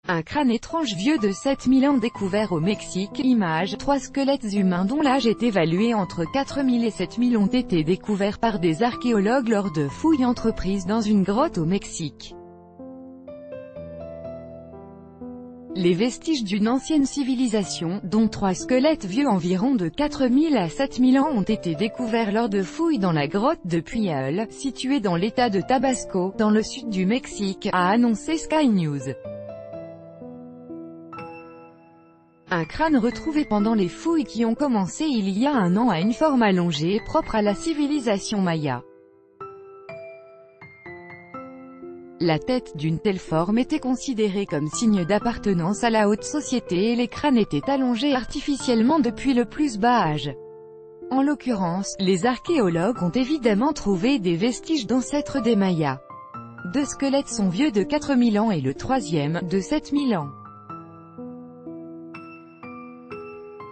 Un crâne étrange vieux de 7000 ans découvert au Mexique. Images. 3 squelettes humains dont l'âge est évalué entre 4000 et 7000 ont été découverts par des archéologues lors de fouilles entreprises dans une grotte au Mexique. Les vestiges d'une ancienne civilisation, dont 3 squelettes vieux environ de 4000 à 7000 ans ont été découverts lors de fouilles dans la grotte de Puyol, située dans l'état de Tabasco, dans le sud du Mexique, a annoncé Sky News. Un crâne retrouvé pendant les fouilles qui ont commencé il y a un an a une forme allongée propre à la civilisation maya. La tête d'une telle forme était considérée comme signe d'appartenance à la haute société et les crânes étaient allongés artificiellement depuis le plus bas âge. En l'occurrence, les archéologues ont évidemment trouvé des vestiges d'ancêtres des Mayas. 2 squelettes sont vieux de 4000 ans et le troisième, de 7000 ans.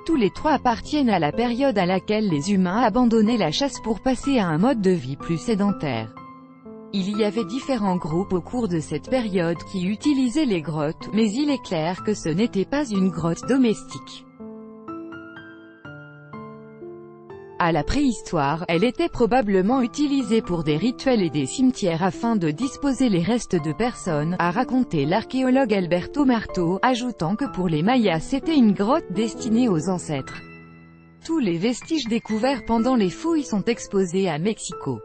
Tous les 3 appartiennent à la période à laquelle les humains abandonnaient la chasse pour passer à un mode de vie plus sédentaire. Il y avait différents groupes au cours de cette période qui utilisaient les grottes, mais il est clair que ce n'était pas une grotte domestique. À la préhistoire, elle était probablement utilisée pour des rituels et des cimetières afin de disposer les restes de personnes, a raconté l'archéologue Alberto Marto, ajoutant que pour les Mayas c'était une grotte destinée aux ancêtres. Tous les vestiges découverts pendant les fouilles sont exposés à Mexico.